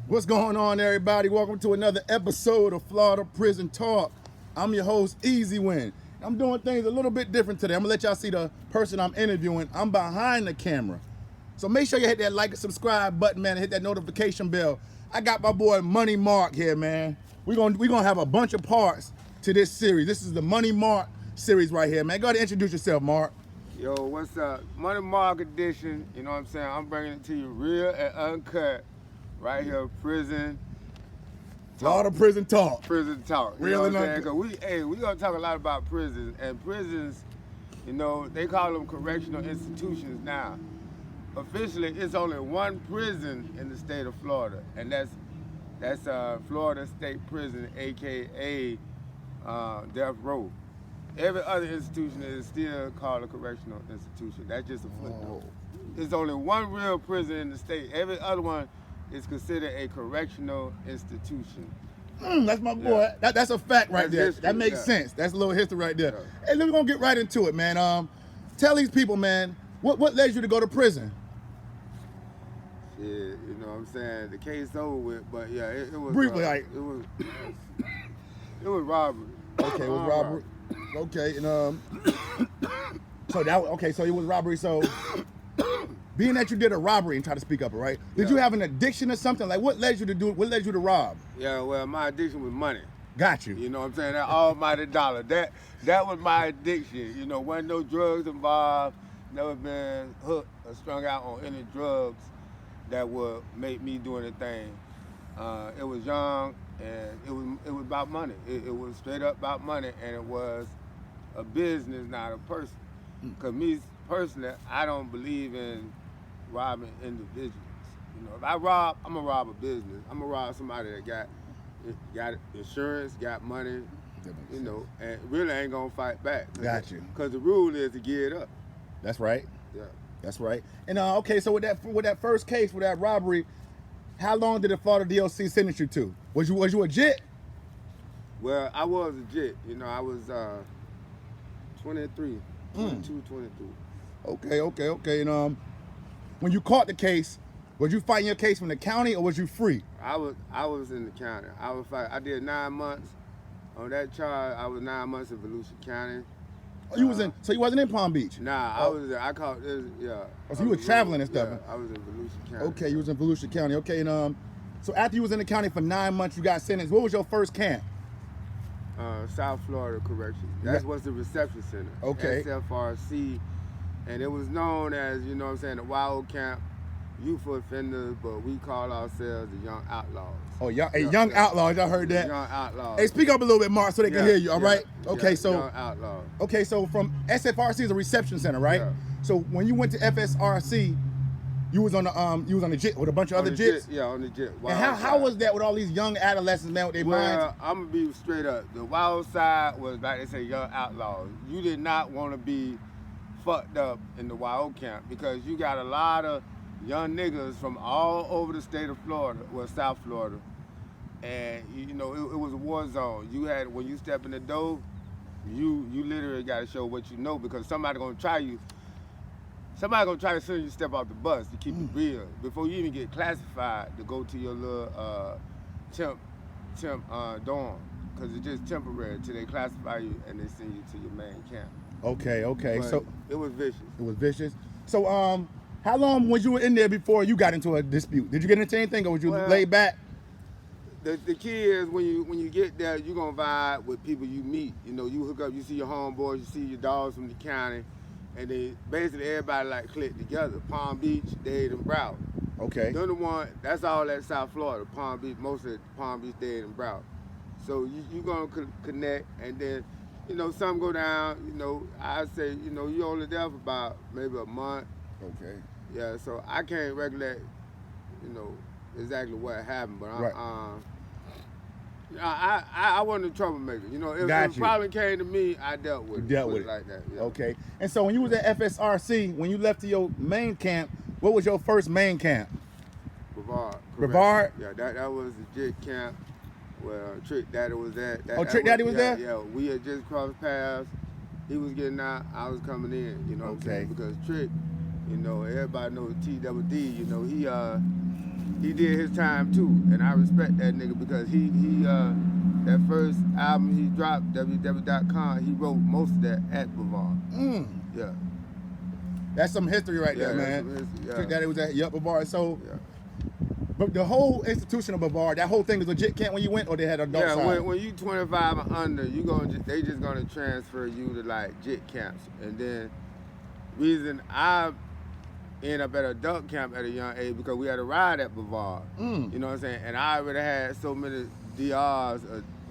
What's going on, everybody? Welcome to another episode of Florida Prison Talk. I'm your host, Easy Win. I'm doing things a little bit different today. I'm gonna let y'all see the person I'm interviewing. I'm behind the camera. So make sure you hit that like and subscribe button, man, and hit that notification bell. I got my boy Muny Marc here, man. We're gonna have a bunch of parts to this series. This is the Muny Marc series right here, man. Go ahead and introduce yourself, Marc. Yo, what's up? Muny Marc edition, you know what I'm saying? I'm bringing it to you real and uncut right here, prison. Florida Prison Talk. Prison talk. You Real know and what I'm saying? uncut. Cause we gonna talk a lot about prisons, and prisons, you know, they call them correctional institutions now. Officially, it's only one prison in the state of Florida, and that's Florida State Prison, aka Death Row. Every other institution is still called a correctional institution. That's just a footnote. There's only one real prison in the state. Every other one is considered a correctional institution. That's my boy. Yeah. That's a fact right That's there. history, That makes yeah. sense. That's a little history right there. Yeah. Hey, we're gonna get right into it, man. Tell these people, man, what led you to go to prison? Shit, you know what I'm saying? The case over with, but yeah, it was Briefly, like- it was it was robbery. Okay, it was robbery. Okay, and so it was robbery. So being that you did a robbery and try to speak up, right? Did you have an addiction or something? Like what led you to do it? What led you to rob? Yeah, well, my addiction was money. Got you. You know what I'm saying? That almighty dollar. That was my addiction. You know, wasn't no drugs involved. Never been hooked or strung out on any drugs that would make me do anything. It was young, and it was about money. It was straight up about money, and it was a business, not a person. Because me personally, I don't believe in robbing individuals. You know, if I rob, I'm gonna rob a business. I'm gonna rob somebody that got insurance, got money, you know, and really ain't gonna fight back. Got you. Because the rule is to get up. That's right. Yeah. That's right. And okay, so with that first case, with that robbery, how long did the Florida DOC sentence you to? Was you a JIT? Well, I was a JIT. You know, I was 23, 22, 23. Okay. And when you caught the case, was you fighting your case from the county or was you free? I was in the county. I did 9 months on that charge. I was 9 months in Volusia County. Oh, you was in, so you wasn't in Palm Beach? Nah, I caught this, yeah. Oh, so you were traveling and stuff? Yeah, I was in Volusia County. Okay, you was in Volusia County. Okay, and so after you was in the county for 9 months, you got sentenced. What was your first camp? South Florida Correction. That was the reception center. Okay. SFRC, and it was known as, you know what I'm saying, the Wild Camp Youthful Offenders, but we call ourselves the Young Outlaws. Oh, young outlaws. Y'all heard that? Young Outlaws. Hey, speak up a little bit, Marc, so they can hear you. All right? Okay, yeah, so Young Outlaws. okay, so from SFRC is a reception center, right? Yeah. So when you went to FSRC, you was on the JIT with a bunch of other On the JITs. Yeah, on the JIT. And how was that with all these young adolescents, man, with their minds? Well, I'm gonna be straight up. The wild side was, like they say, young outlaws. You did not want to be fucked up in the wild camp because you got a lot of young niggas from all over the state of Florida, well, South Florida, and you know it was a war zone. You had, when you step in the door, you literally got to show what you know because somebody gonna try you. Somebody gonna try to send you to step off the bus to keep it real before you even get classified to go to your little temp dorm, because it's just temporary till they classify you and they send you to your main camp. Okay. But So it was vicious. it was vicious. So how long was you in there before you got into a dispute? Did you get into anything or was you laid back? The key is when you get there, you're gonna vibe with people you meet. You know, you hook up, you see your homeboys, you see your dogs from the county, and they basically everybody like click together. Palm Beach, Dade, and Broward. Okay. They're the one. That's all that South Florida. Palm Beach, most of Palm Beach, Dade, and Broward. So you gonna connect, and then you know some go down. You know, I say you know you only there for about maybe a month. Okay. Yeah, so I can't regulate, you know, exactly what happened, but I wasn't a troublemaker. You know, if a problem came to me, I dealt with it. Dealt with it like that. Yeah. Okay. And so when you was at FSRC, when you left to your main camp, what was your first main camp? Brevard. Brevard? Yeah, that was the JIT camp where Trick Daddy was at. Trick Daddy was there? Yeah, we had just crossed paths. He was getting out, I was coming in, you know what I'm saying? Because Trick, you know, everybody knows T-double-D, you know, he did his time too, and I respect that nigga because he that first album he dropped, www.com, he wrote most of that at Brevard. Yeah. That's some history right there, man. Yeah. That it was at Brevard. So, Yeah. but the whole institution of Brevard, that whole thing was legit camp when you went, or they had adult side? Yeah, when you 25 and under, they just gonna transfer you to like JIT camps, and then reason I ended up at adult camp at a young age because we had a ride at Brevard. You know what I'm saying? And I already had so many DRs,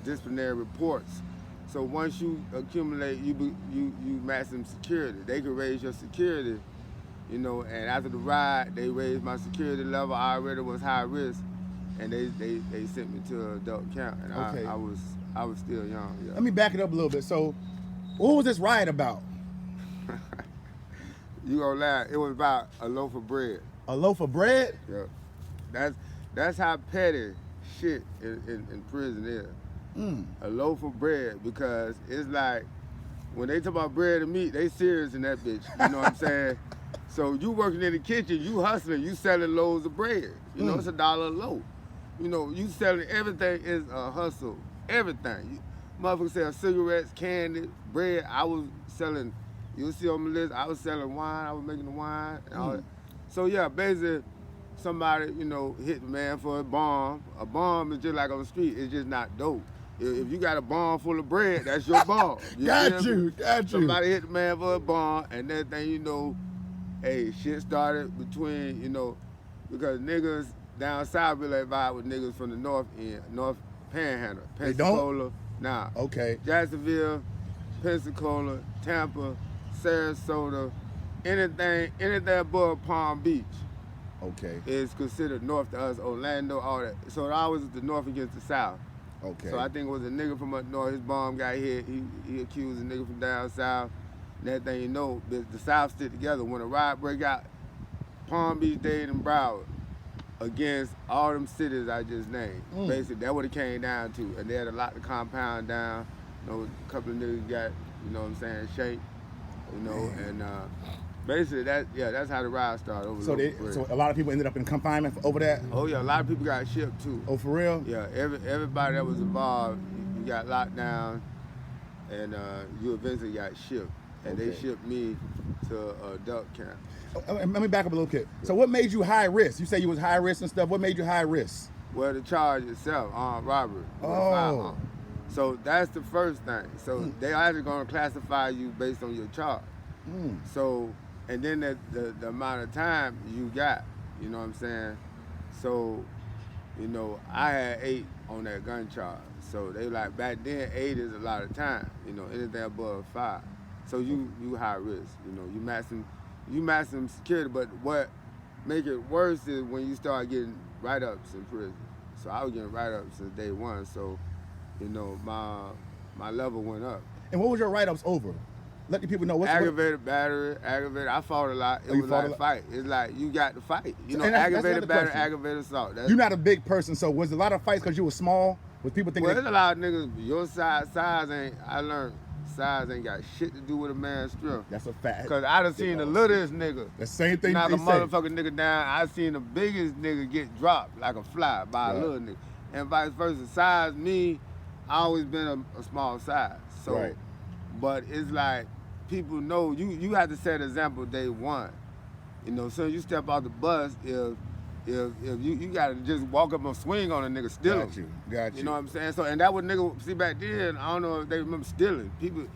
disciplinary reports. So once you accumulate, you maximum security. They could raise your security, you know. And after the ride, they raised my security level. I already was high risk, and they sent me to adult camp, and Okay. I was still young. Yeah. Let me back it up a little bit. So, what was this riot about? You gonna laugh? It was about a loaf of bread. A loaf of bread? Yeah. That's how petty shit in prison is. A loaf of bread, because it's like when they talk about bread and meat, they serious in that bitch. You know what I'm saying? So you working in the kitchen, you hustling, you selling loaves of bread. You know, it's $1 a loaf. You know, you selling everything is a hustle. Everything. Motherfuckers sell cigarettes, candy, bread. I was selling. You'll see on my list, I was selling wine, I was making the wine and all that. So yeah, basically, somebody, you know, hit the man for a bomb. A bomb is just like on the street, it's just not dope. If you got a bomb full of bread, that's your bomb. Got you. Somebody hit the man for a bomb, and that thing, you know, hey, shit started between, you know, because niggas down south really vibe with niggas from the north end, North Panhandle. They don't? Pensacola, nah. Okay. Jacksonville, Pensacola, Tampa, Sarasota, anything above Palm Beach Okay. is considered north to us, Orlando, all that. So it always is the north against the south. Okay. So I think it was a nigga from up north, his bomb got hit, he accused a nigga from down south, and that thing, you know, the south stick together. When a riot break out, Palm Beach, Dade, and Broward against all them cities I just named. Basically, that's what it came down to. And they had a lot to compound down. You know, a couple of niggas got, you know what I'm saying, shanked. You know, and basically that's how the ride started over there. So a lot of people ended up in confinement over that? Oh yeah, a lot of people got shipped too. Oh, for real? Yeah, everybody that was involved, you got locked down, and you eventually got shipped. And they shipped me to adult camp. Let me back up a little bit. So what made you high risk? You say you was high risk and stuff. What made you high risk? Well, the charge itself, armed robbery. With a firearm. So that's the first thing. So they actually gonna classify you based on your charge. So, and then the amount of time you got, you know what I'm saying? So, you know, I had 8 on that gun charge. So they like, back then 8 is a lot of time, you know, anything above 5. So you high risk, you know, you maximum security, but what make it worse is when you start getting write-ups in prison. So I was getting write-ups since day one, so, you know, my level went up. And what was your write-ups over? Let the people know what's aggravated battery, aggravated. I fought a lot. It was like a fight. It's like you got to fight. You know, that's aggravated battery, aggravated assault. You're not a big person, so was a lot of fights because you were small? Was people thinking? Well, there's a lot of niggas. Your size ain't. I learned size ain't got shit to do with a man's strength. That's a fact. Cause I done seen the littlest nigga. The same thing. Knock a motherfucking nigga down. I seen the biggest nigga get dropped like a fly by a little nigga, and vice versa. Size me, I always been a small size. So, but it's like people know you have to set an example day one. You know, so you step out the bus if you gotta just walk up and swing on a nigga, steal him. Got you. You know what I'm saying? So, and that was nigga, see back then, I don't know if they remember stealing. People,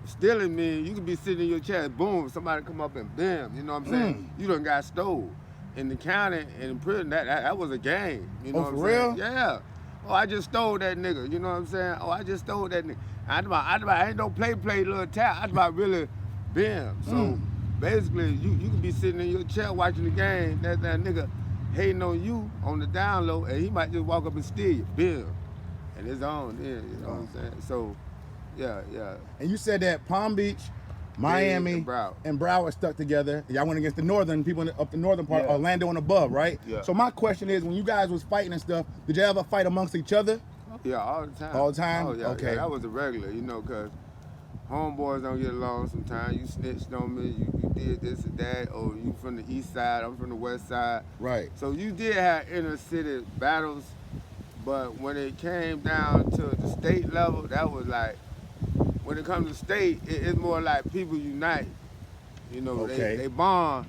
stealing mean you could be sitting in your chair, boom, somebody come up and bam, you know what I'm saying? You done got stole. In the county, in prison, that was a game. You know what I'm saying? Real? Yeah. Oh, I just stole that nigga, you know what I'm saying? Oh, I just stole that nigga. I ain't no play little tap, I about really bam. So, basically, you could be sitting in your chair watching the game, that nigga hating on you on the down low, and he might just walk up and steal you, bill, and it's on then, you know what I'm saying? So, yeah. And you said that Palm Beach, Miami, and Broward stuck together. Y'all went against the northern people up the northern part, Orlando and above, right? Yeah. So my question is, when you guys was fighting and stuff, did you ever fight amongst each other? Yeah, all the time. All the time? Oh, yeah, okay. Yeah, that was a regular, you know, because homeboys don't get along sometimes. You snitched on me, you did this or that, or you from the east side, I'm from the west side. Right. So you did have inner city battles, but when it came down to the state level, that was like, when it comes to state, it's more like people unite. You know, Okay. they bond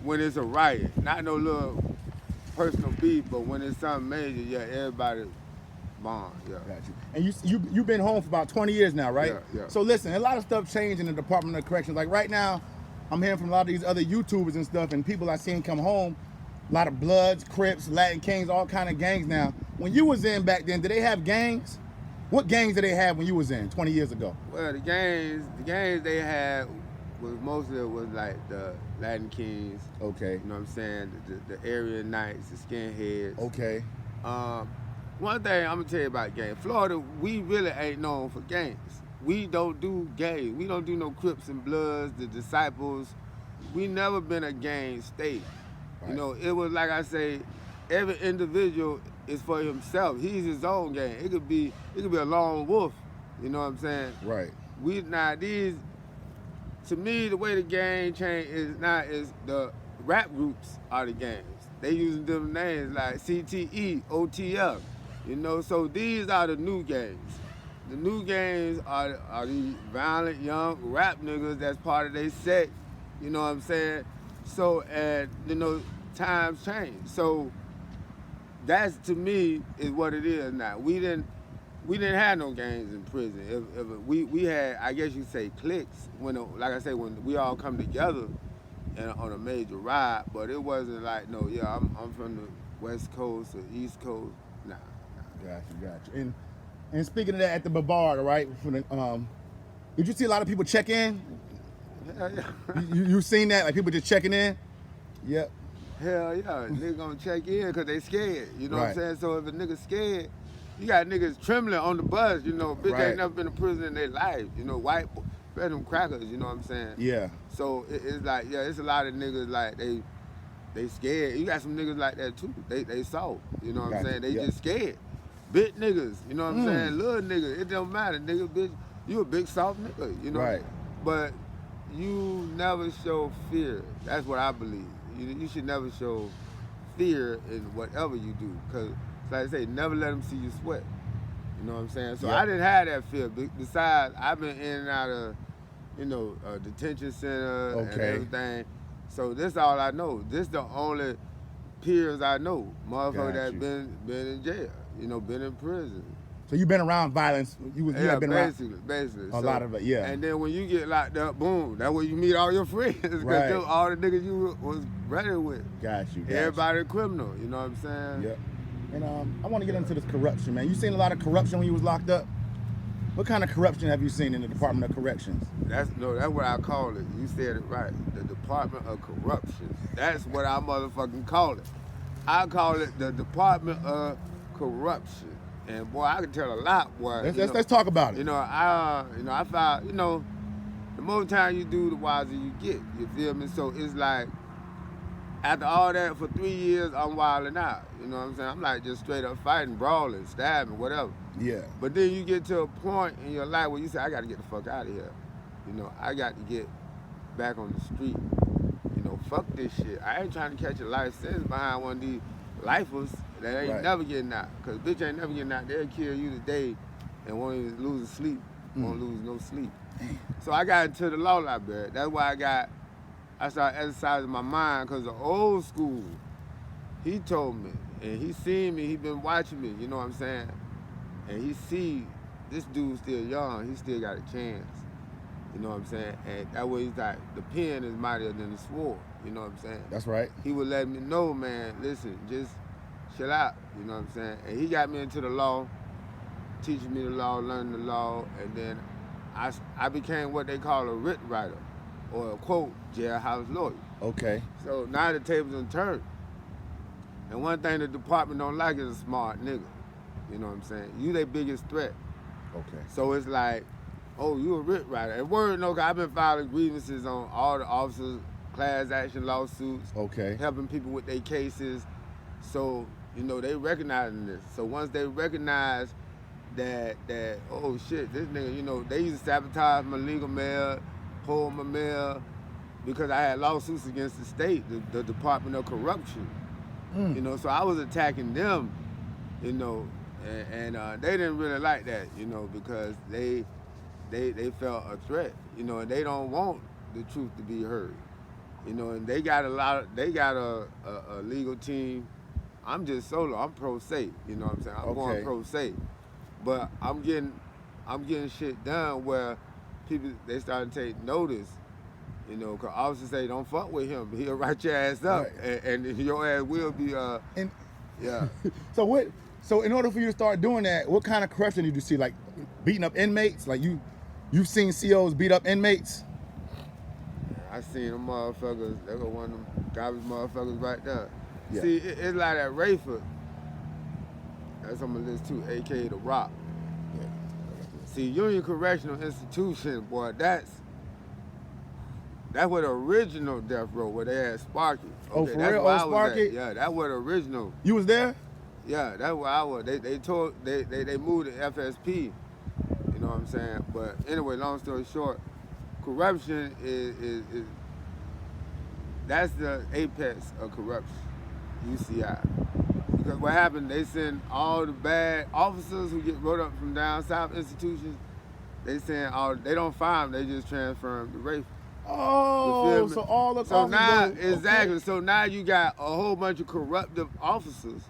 when it's a riot. Not no little personal beef, but when it's something major, yeah, everybody bond, yeah. Got you. And you've been home for about 20 years now, right? Yeah, yeah. So listen, a lot of stuff changed in the Department of Corrections. Like right now, I'm hearing from a lot of these other YouTubers and stuff, and people I seen come home, a lot of Bloods, Crips, Latin Kings, all kind of gangs now. When you was in back then, did they have gangs? What gangs did they have when you was in 20 years ago? Well, the gangs they had was mostly was like the Latin Kings. Okay. You know what I'm saying? The area Knights, the skinheads. Okay. One thing I'm gonna tell you about gangs. Florida, we really ain't known for gangs. We don't do gangs. We don't do no Crips and Bloods, the Disciples. We never been a gang state. Right. You know, it was like I say, every individual is for himself. He's his own gang. It could be a lone wolf. You know what I'm saying? Right. To me, the way the gang change is the rap groups are the gangs. They using different names like CTE, OTF, you know. So these are the new gangs. The new gangs are these violent young rap niggas that's part of their set. You know what I'm saying? So and you know times change. So that's to me is what it is now. We didn't have no gangs in prison. If we had, I guess you say cliques, like I say, when we all come together on a major ride, but it wasn't like, no, yeah, I'm from the West Coast or East Coast. Nah. Got you. And speaking of that, at the Brevard, right? Did you see a lot of people check in? Yeah. You seen that? Like people just checking in? Yep. Hell yeah, niggas gonna check in because they scared. You know what I'm Right. saying? So if a nigga scared, you got niggas trembling on the bus, you know, bitch Right. ain't never been to prison in their life. You know, white, fed them crackers, you know what I'm saying? Yeah. So it's like, yeah, it's a lot of niggas like they scared. You got some niggas like that too. They soft, you know what I'm Gotcha. saying? They Yeah. just scared. Big niggas, you know what I'm saying? Little niggas, it don't matter, nigga, bitch. You a big soft nigga, you know? Right. But you never show fear. That's what I believe. You should never show fear in whatever you do. Cause like I say, never let them see you sweat. You know what I'm saying? So Yeah. I didn't have that fear. Besides, I've been in and out of, you know, detention center and Okay. everything. So this all I know. This the only peers I know. Motherfucker Got you. that been in jail. You know, been in prison. So you've been around violence. You have been around basically. a lot of it, yeah. And then when you get locked up, boom, that's where you meet all your friends. Because Right. all the niggas you was ready with. Got you. Everybody criminal, you know what I'm saying? Yep. And I want to get into this corruption, man. You seen a lot of corruption when you was locked up? What kind of corruption have you seen in the Department of Corrections? That's what I call it. You said it right. The Department of Corruption. That's what I motherfucking call it. I call it the Department of Corruption. And boy, I can tell a lot, boy. Let's talk about it. I found, the more time you do, the wiser you get. You feel me? So it's like, after all that, for 3 years, I'm wilding out. You know what I'm saying? I'm like just straight up fighting, brawling, stabbing, whatever. Yeah. But then you get to a point in your life where you say, I got to get the fuck out of here. You know, I got to get back on the street. You know, fuck this shit. I ain't trying to catch a life sentence behind one of these lifers that ain't Right. never getting out. Because bitch ain't never getting out. They'll kill you today and won't even lose sleep. Won't lose no sleep. So I got into the law library. That's why I started exercising my mind, because the old school, he told me, and he seen me, he been watching me, you know what I'm saying? And he see this dude still young, he still got a chance. You know what I'm saying? And that way he's like, the pen is mightier than the sword, you know what I'm saying? That's right. He would let me know, man, listen, just chill out, you know what I'm saying? And he got me into the law, teaching me the law, learning the law, and then I became what they call a writ writer, or a quote, jailhouse lawyer. Okay. So now the tables done turned. And one thing the department don't like is a smart nigga. You know what I'm saying? You their biggest threat. Okay. So it's like, oh, you a writ writer. And word no, 'cause I've been filing grievances on all the officers, class action lawsuits, Okay. helping people with their cases. So, they recognizing this. So once they recognize that oh shit, this nigga, you know, they used to sabotage my legal mail, hold my mail, because I had lawsuits against the state, the Department of Corruption. You know, so I was attacking them, you know, and they didn't really like that, you know, because they felt a threat, you know, and they don't want the truth to be heard, you know, and they got a legal team. I'm just solo. I'm pro se, you know what I'm saying? I'm going pro se, but I'm getting shit done where people they start to take notice. You know, because officers say, don't fuck with him. He'll write your ass up, right. and your ass will be, yeah. So in order for you to start doing that, what kind of corruption did you see? Like beating up inmates? Like you've seen COs beat up inmates? I seen them motherfuckers. They were one of them garbage motherfuckers right there. Yeah. See, it's like that Rayford. That's on my list too, a.k.a. The Rock. Yeah. See, Union Correctional Institution, boy, that's where the original death row, where they had Sparky. Okay, oh, for real? Oh, Sparky? Yeah, that's where the original. You was there? Yeah, that's where I was. They moved to FSP. You know what I'm saying? But anyway, long story short, corruption is that's the apex of corruption, UCI. Because what happened, they send all the bad officers who get wrote up from down south institutions, they don't fire them, they just transfer them to Rayford. Oh, so all the so now exactly. Okay. So now you got a whole bunch of corruptive officers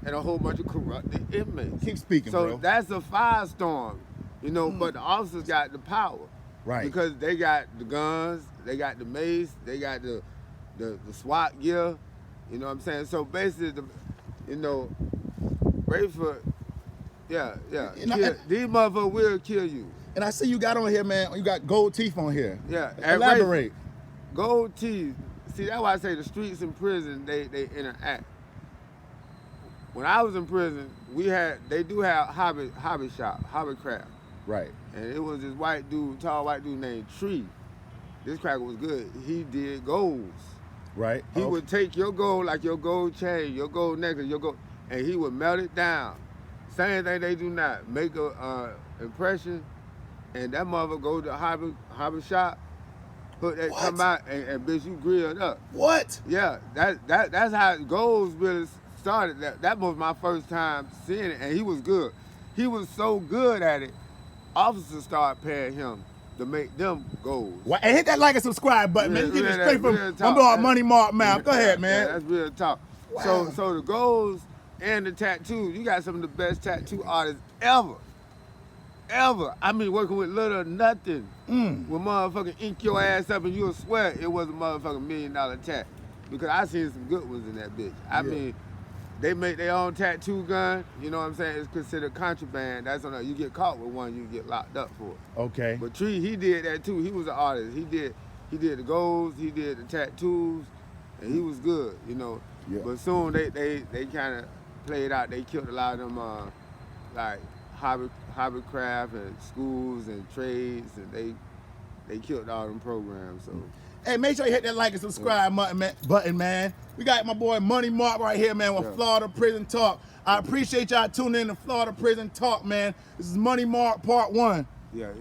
and a whole bunch of corrupted inmates. Keep speaking, so bro. So that's a firestorm, you know. But the officers got the power, right? Because they got the guns, they got the mace, they got the SWAT gear. You know what I'm saying? So basically, Rayford, yeah. These motherfuckers will kill you. And I see you got on here, man. You got gold teeth on here. Yeah. Elaborate. Gold teeth. See, that's why I say the streets in prison, they interact. When I was in prison, they do have hobby shop, hobby craft. Right. And it was this tall white dude named Tree. This cracker was good. He did golds. Right. He would take your gold, like your gold chain, your gold necklace, and he would melt it down. Same thing they do now. Make a impression. And that mother go to a hobby shop, come out, and bitch, you grilled up. What? Yeah, that's how golds really started. That was my first time seeing it, and he was good. He was so good at it, officers started paying him to make them golds. Well, and hit that like and subscribe button, man. You get it straight from Muny Marc mouth. Go ahead, man. Yeah, that's real talk. Wow. So the golds and the tattoos, you got some of the best tattoo artists ever. I mean, working with little or nothing. When motherfucking ink your ass up and you'll swear it was a motherfucking $1 million tat. Because I seen some good ones in that bitch. I mean, they make their own tattoo gun. You know what I'm saying? It's considered contraband. That's on you get caught with one, you get locked up for it. Okay. But Tree, he did that too. He was an artist. He did the golds, he did the tattoos, and he was good, you know. Yeah. But soon they kind of played out. They killed a lot of them like hobby craft and schools and trades, and they killed all them programs. So hey, make sure you hit that like and subscribe button, man. We got my boy Muny Marc right here, man, with Florida Prison Talk. I appreciate y'all tuning in to Florida Prison Talk, man. This is Muny Marc Part 1. Yeah.